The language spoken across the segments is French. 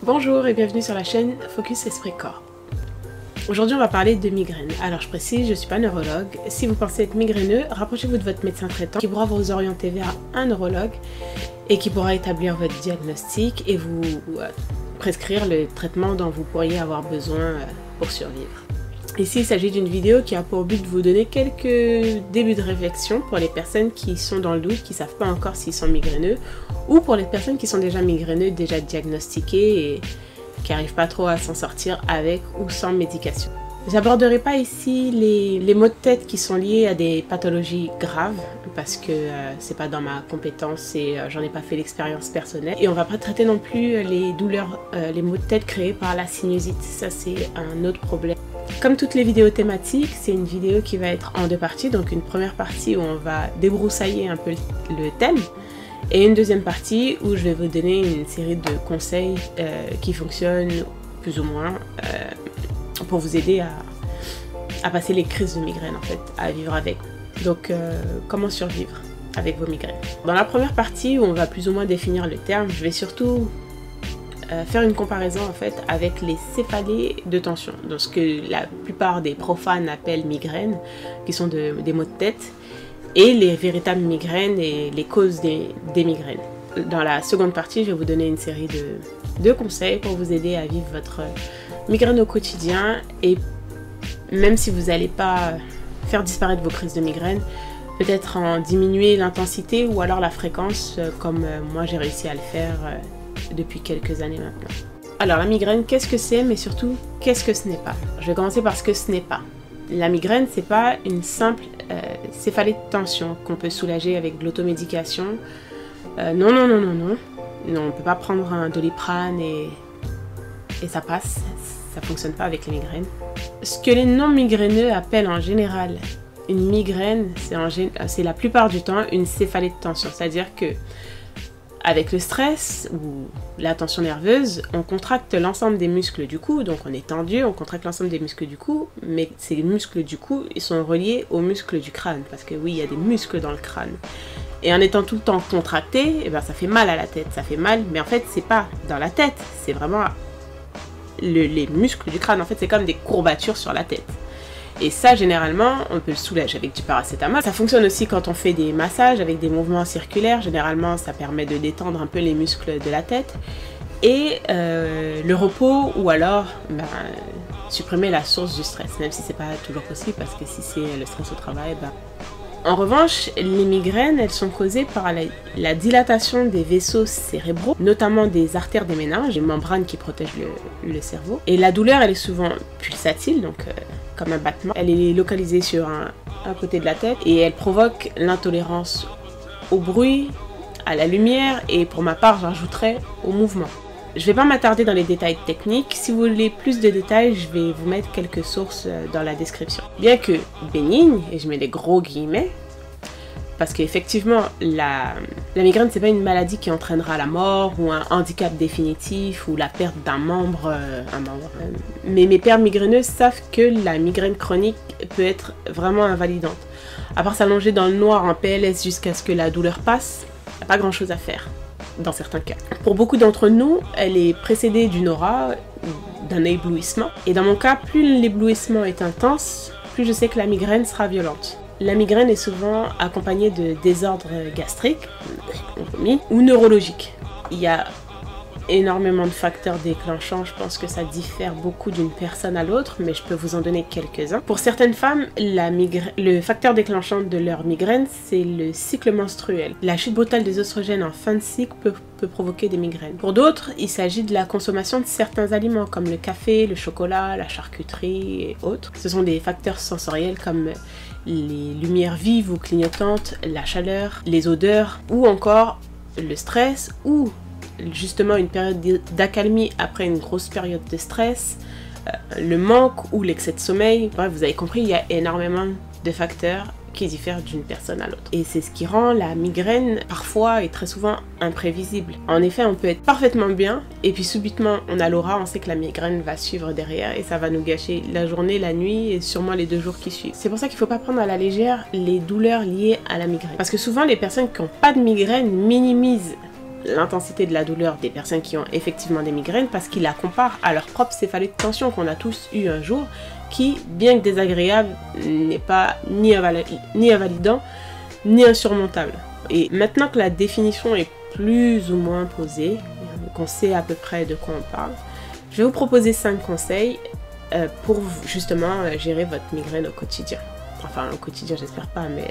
Bonjour et bienvenue sur la chaîne Focus Esprit Corps. Aujourd'hui on va parler de migraine. Alors je précise, je ne suis pas neurologue. Si vous pensez être migraineux, rapprochez-vous de votre médecin traitant qui pourra vous orienter vers un neurologue et qui pourra établir votre diagnostic et vous prescrire le traitement dont vous pourriez avoir besoin pour survivre. Ici il s'agit d'une vidéo qui a pour but de vous donner quelques débuts de réflexion pour les personnes qui sont dans le doute, qui ne savent pas encore s'ils sont migraineux, ou pour les personnes qui sont déjà migraineux, déjà diagnostiquées et qui n'arrivent pas trop à s'en sortir avec ou sans médication. J'aborderai pas ici les maux de tête qui sont liés à des pathologies graves parce que c'est pas dans ma compétence et j'en ai pas fait l'expérience personnelle. Et on va pas traiter non plus les douleurs, les maux de tête créés par la sinusite. Ça c'est un autre problème. Comme toutes les vidéos thématiques, c'est une vidéo qui va être en deux parties. Donc une première partie où on va débroussailler un peu le thème. Et une deuxième partie où je vais vous donner une série de conseils qui fonctionnent plus ou moins pour vous aider à passer les crises de migraine en fait, à vivre avec. Donc comment survivre avec vos migraines. Dans la première partie où on va plus ou moins définir le terme, je vais surtout faire une comparaison en fait avec les céphalées de tension, donc ce que la plupart des profanes appellent migraines, qui sont des maux de tête, et les véritables migraines et les causes des migraines. Dans la seconde partie, je vais vous donner une série de conseils pour vous aider à vivre votre migraine au quotidien, et même si vous n'allez pas faire disparaître vos crises de migraine, peut-être en diminuer l'intensité ou alors la fréquence, comme moi j'ai réussi à le faire depuis quelques années maintenant. Alors la migraine, qu'est-ce que c'est, mais surtout, qu'est-ce que ce n'est pas? Je vais commencer par ce que ce n'est pas. La migraine, c'est pas une simple céphalée de tension qu'on peut soulager avec de l'automédication. Non, on peut pas prendre un Doliprane et ça passe. Ça fonctionne pas avec les migraines. Ce que les non-migraineux appellent en général une migraine, c'est la plupart du temps une céphalée de tension. C'est-à-dire que avec le stress ou la tension nerveuse, on contracte l'ensemble des muscles du cou, donc on est tendu, on contracte l'ensemble des muscles du cou, mais ces muscles du cou, ils sont reliés aux muscles du crâne, parce que oui, il y a des muscles dans le crâne. Et en étant tout le temps contracté, eh ben, ça fait mal à la tête, ça fait mal, mais en fait, c'est pas dans la tête, c'est vraiment les muscles du crâne, en fait, c'est comme des courbatures sur la tête. Et ça, généralement, on peut le soulager avec du paracétamol. Ça fonctionne aussi quand on fait des massages avec des mouvements circulaires. Généralement, ça permet de détendre un peu les muscles de la tête. Et le repos, ou alors supprimer la source du stress, même si c'est pas toujours possible, parce que si c'est le stress au travail, En revanche, les migraines, elles sont causées par la dilatation des vaisseaux cérébraux, notamment des artères des méninges, les membranes qui protègent le cerveau. Et la douleur, elle est souvent pulsatile, donc comme un battement. Elle est localisée sur un côté de la tête et elle provoque l'intolérance au bruit, à la lumière et pour ma part, j'ajouterais au mouvement. Je ne vais pas m'attarder dans les détails techniques. Si vous voulez plus de détails, je vais vous mettre quelques sources dans la description. Bien que bénigne, et je mets des gros guillemets, parce qu'effectivement, la migraine, c'est pas une maladie qui entraînera la mort ou un handicap définitif ou la perte d'un membre. Mais mes pères migraineux savent que la migraine chronique peut être vraiment invalidante. À part s'allonger dans le noir en PLS jusqu'à ce que la douleur passe, il n'y a pas grand chose à faire. Dans certains cas. Pour beaucoup d'entre nous, elle est précédée d'une aura, d'un éblouissement. Et dans mon cas, plus l'éblouissement est intense, plus je sais que la migraine sera violente. La migraine est souvent accompagnée de désordres gastriques, ou neurologiques. Il y a énormément de facteurs déclenchants, je pense que ça diffère beaucoup d'une personne à l'autre, mais je peux vous en donner quelques-uns. Pour certaines femmes, le facteur déclenchant de leur migraine, c'est le cycle menstruel. La chute brutale des oestrogènes en fin de cycle peut provoquer des migraines. Pour d'autres, il s'agit de la consommation de certains aliments, comme le café, le chocolat, la charcuterie et autres. Ce sont des facteurs sensoriels comme les lumières vives ou clignotantes, la chaleur, les odeurs, ou encore le stress, ou justement une période d'accalmie après une grosse période de stress, le manque ou l'excès de sommeil. Bref, vous avez compris, il y a énormément de facteurs qui diffèrent d'une personne à l'autre. Et c'est ce qui rend la migraine parfois et très souvent imprévisible. En effet, on peut être parfaitement bien et puis subitement on a l'aura, on sait que la migraine va suivre derrière et ça va nous gâcher la journée, la nuit et sûrement les 2 jours qui suivent. C'est pour ça qu'il ne faut pas prendre à la légère les douleurs liées à la migraine. Parce que souvent les personnes qui n'ont pas de migraine minimisent l'intensité de la douleur des personnes qui ont effectivement des migraines parce qu'il la compare à leur propre céphalée de tension qu'on a tous eu un jour, qui, bien que désagréable, n'est pas ni invalidant, ni insurmontable. Et maintenant que la définition est plus ou moins posée, qu'on sait à peu près de quoi on parle, je vais vous proposer 5 conseils pour justement gérer votre migraine au quotidien. Enfin, au quotidien, j'espère pas, mais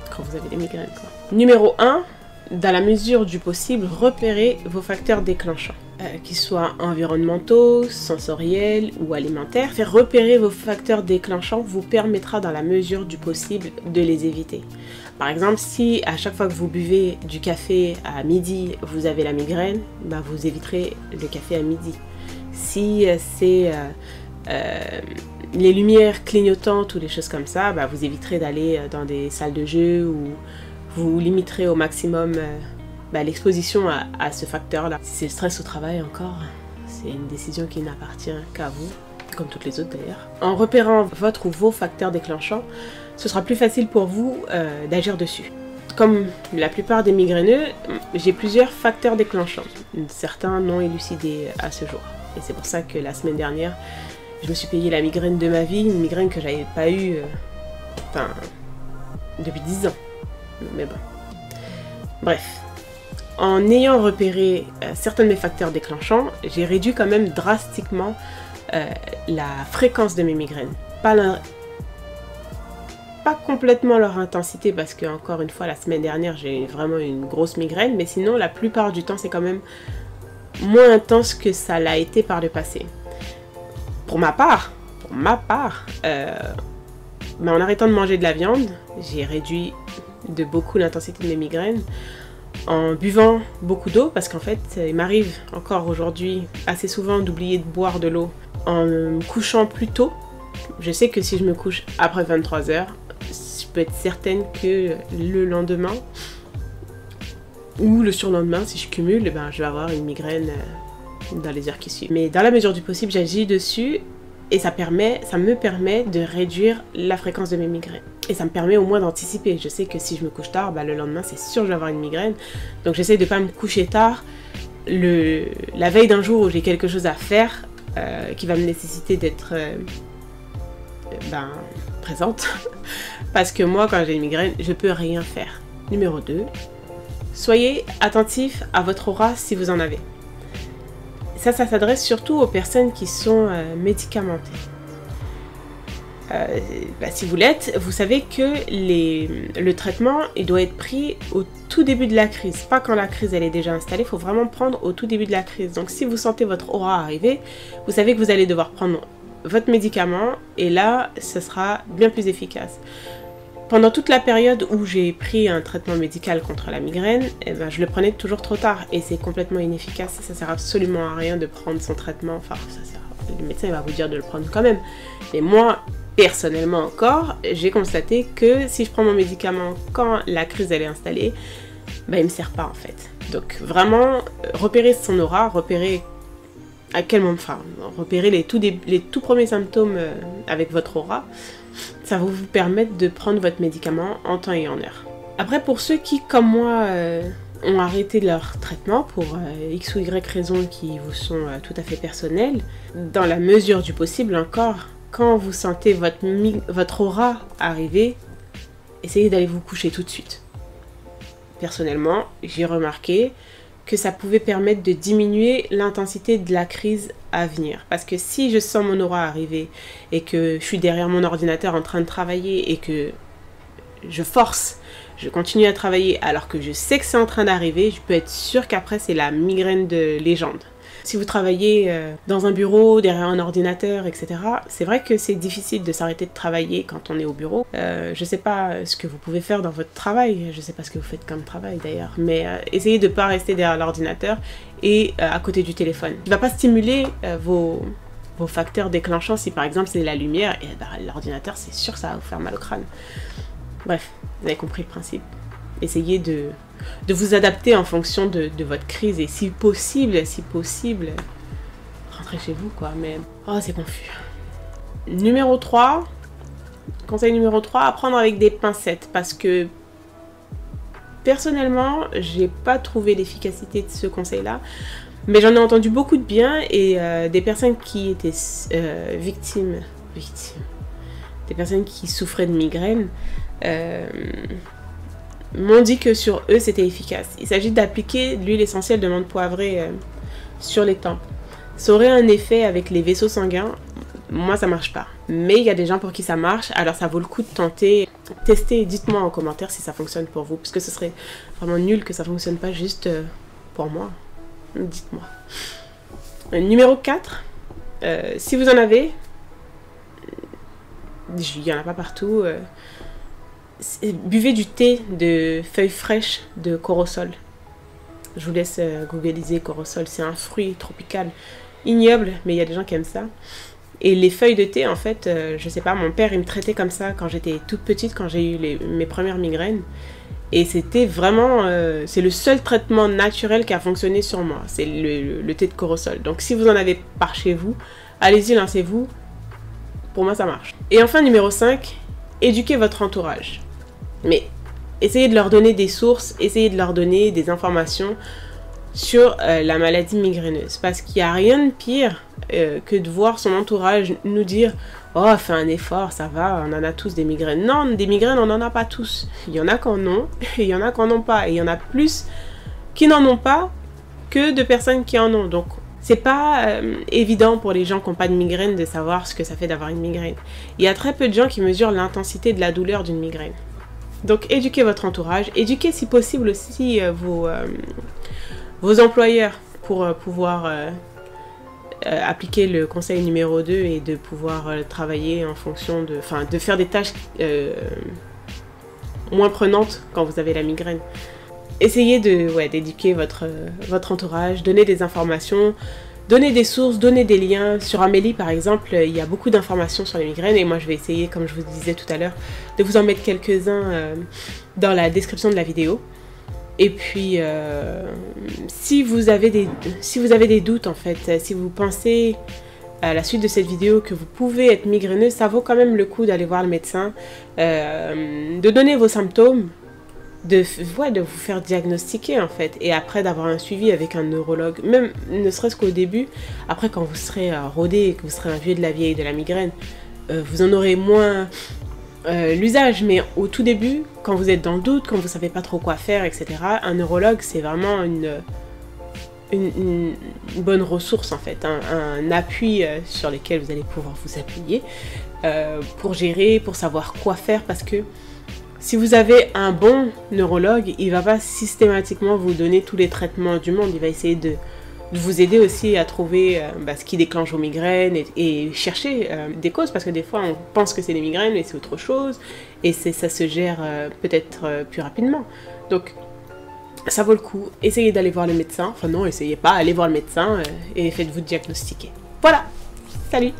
quand vous avez des migraines, quoi. Numéro 1, dans la mesure du possible, repérez vos facteurs déclenchants. Qu'ils soient environnementaux, sensoriels ou alimentaires. Faire repérer vos facteurs déclenchants vous permettra dans la mesure du possible de les éviter. Par exemple, si à chaque fois que vous buvez du café à midi, vous avez la migraine, bah vous éviterez le café à midi. Si c'est les lumières clignotantes ou des choses comme ça, bah vous éviterez d'aller dans des salles de jeu ou vous limiterez au maximum l'exposition à ce facteur-là. Si c'est le stress au travail encore, c'est une décision qui n'appartient qu'à vous, comme toutes les autres d'ailleurs. En repérant votre ou vos facteurs déclenchants, ce sera plus facile pour vous d'agir dessus. Comme la plupart des migraineux, j'ai plusieurs facteurs déclenchants, certains non élucidés à ce jour. Et c'est pour ça que la semaine dernière, je me suis payé la migraine de ma vie, une migraine que j'avais pas eue depuis 10 ans. Mais bon. Bref. En ayant repéré certains de mes facteurs déclenchants, j'ai réduit quand même drastiquement la fréquence de mes migraines. Pas complètement leur intensité parce que, encore une fois, la semaine dernière, j'ai vraiment une grosse migraine, mais sinon, la plupart du temps, c'est quand même moins intense que ça l'a été par le passé. Pour ma part, en arrêtant de manger de la viande, j'ai réduit de beaucoup l'intensité de mes migraines. En buvant beaucoup d'eau, parce qu'en fait, il m'arrive encore aujourd'hui assez souvent d'oublier de boire de l'eau. En me couchant plus tôt, je sais que si je me couche après 23 h, je peux être certaine que le lendemain ou le surlendemain, si je cumule, je vais avoir une migraine dans les heures qui suivent. Mais dans la mesure du possible, j'agis dessus et ça me permet de réduire la fréquence de mes migraines. Et ça me permet au moins d'anticiper. Je sais que si je me couche tard, le lendemain, c'est sûr que je vais avoir une migraine. Donc j'essaie de ne pas me coucher tard la veille d'un jour où j'ai quelque chose à faire qui va me nécessiter d'être présente. Parce que moi, quand j'ai une migraine, je peux rien faire. Numéro 2, soyez attentif à votre aura si vous en avez. Ça s'adresse surtout aux personnes qui sont médicamentées. Si vous l'êtes, vous savez que le traitement, il doit être pris au tout début de la crise. Pas quand la crise elle est déjà installée, il faut vraiment prendre au tout début de la crise. Donc si vous sentez votre aura arriver, vous savez que vous allez devoir prendre votre médicament et là, ce sera bien plus efficace. Pendant toute la période où j'ai pris un traitement médical contre la migraine, je le prenais toujours trop tard et c'est complètement inefficace. Ça sert absolument à rien de prendre son traitement. Enfin, le médecin va vous dire de le prendre quand même. Mais moi, personnellement encore, j'ai constaté que si je prends mon médicament quand la crise elle est installée, il me sert pas en fait. Donc vraiment, repérer son aura, repérer à quel moment, repérer les tout premiers symptômes avec votre aura, ça va vous permettre de prendre votre médicament en temps et en heure. Après, pour ceux qui, comme moi, ont arrêté leur traitement pour X ou Y raisons qui vous sont tout à fait personnelles, dans la mesure du possible encore, quand vous sentez votre aura arriver, essayez d'aller vous coucher tout de suite. Personnellement, j'ai remarqué que ça pouvait permettre de diminuer l'intensité de la crise à venir. Parce que si je sens mon aura arriver et que je suis derrière mon ordinateur en train de travailler et que je continue à travailler alors que je sais que c'est en train d'arriver, je peux être sûre qu'après c'est la migraine de légende. Si vous travaillez dans un bureau, derrière un ordinateur, etc., c'est vrai que c'est difficile de s'arrêter de travailler quand on est au bureau. Je sais pas ce que vous pouvez faire dans votre travail, je sais pas ce que vous faites comme travail d'ailleurs, mais essayez de pas rester derrière l'ordinateur et à côté du téléphone. Il va pas stimuler vos facteurs déclenchants si par exemple c'est la lumière, et l'ordinateur c'est sûr que ça va vous faire mal au crâne. Bref, vous avez compris le principe. Essayez de vous adapter en fonction de votre crise et si possible, rentrez chez vous quoi, mais c'est confus. Numéro 3, conseil numéro 3, apprendre avec des pincettes parce que Personnellement, j'ai pas trouvé l'efficacité de ce conseil-là, mais j'en ai entendu beaucoup de bien et des personnes qui étaient victimes, des personnes qui souffraient de migraines m'ont dit que sur eux c'était efficace. Il s'agit d'appliquer de l'huile essentielle de menthe poivrée sur les tempes. Ça aurait un effet avec les vaisseaux sanguins. Moi ça marche pas, mais il y a des gens pour qui ça marche, alors ça vaut le coup de tenter. Testez, dites-moi en commentaire si ça fonctionne pour vous, parce que ce serait vraiment nul que ça fonctionne pas juste pour moi. Dites-moi. Numéro 4, si vous en avez, il y en a pas partout, buvez du thé de feuilles fraîches de corosol. Je vous laisse googliser corosol, c'est un fruit tropical ignoble, mais il y a des gens qui aiment ça. Et les feuilles de thé, en fait, je sais pas, mon père, il me traitait comme ça quand j'étais toute petite, quand j'ai eu mes premières migraines. Et c'était vraiment, c'est le seul traitement naturel qui a fonctionné sur moi, c'est le thé de corosol. Donc si vous en avez par chez vous, allez-y, lancez-vous. Pour moi, ça marche. Et enfin, numéro 5, éduquez votre entourage. Mais essayez de leur donner des sources, essayez de leur donner des informations sur la maladie migraineuse. Parce qu'il n'y a rien de pire que de voir son entourage nous dire « Oh, fais un effort, ça va, on en a tous des migraines. » Non, des migraines, on n'en a pas tous. Il y en a qui en ont, et il y en a qui n'en ont pas. Et il y en a plus qui n'en ont pas que de personnes qui en ont. Donc, c'est pas évident pour les gens qui n'ont pas de migraine de savoir ce que ça fait d'avoir une migraine. Il y a très peu de gens qui mesurent l'intensité de la douleur d'une migraine. Donc, éduquez votre entourage. Éduquez, si possible, aussi vos employeurs pour pouvoir appliquer le conseil numéro 2 et de pouvoir travailler en fonction de... Enfin, de faire des tâches moins prenantes quand vous avez la migraine. Essayez d'éduquer votre entourage, donner des informations, donner des sources, donner des liens. Sur Amélie, par exemple, il y a beaucoup d'informations sur les migraines et moi, je vais essayer, comme je vous disais tout à l'heure, de vous en mettre quelques-uns dans la description de la vidéo. Et puis, si vous avez des doutes, en fait, si vous pensez à la suite de cette vidéo que vous pouvez être migraineuse, ça vaut quand même le coup d'aller voir le médecin, de donner vos symptômes, de vous faire diagnostiquer, en fait, et après d'avoir un suivi avec un neurologue, même ne serait-ce qu'au début. Après, quand vous serez rodé et que vous serez un vieux de la vieille de la migraine, vous en aurez moins... l'usage, mais au tout début, quand vous êtes dans le doute, quand vous savez pas trop quoi faire, etc., un neurologue, c'est vraiment une bonne ressource, en fait, un appui sur lequel vous allez pouvoir vous appuyer pour gérer, pour savoir quoi faire, parce que si vous avez un bon neurologue, il va pas systématiquement vous donner tous les traitements du monde, il va essayer de vous aider aussi à trouver ce qui déclenche vos migraines et chercher des causes, parce que des fois on pense que c'est des migraines mais c'est autre chose et ça se gère peut-être plus rapidement. Donc ça vaut le coup, essayez d'aller voir le médecin, enfin non, essayez pas, allez voir le médecin et faites-vous diagnostiquer. Voilà, salut!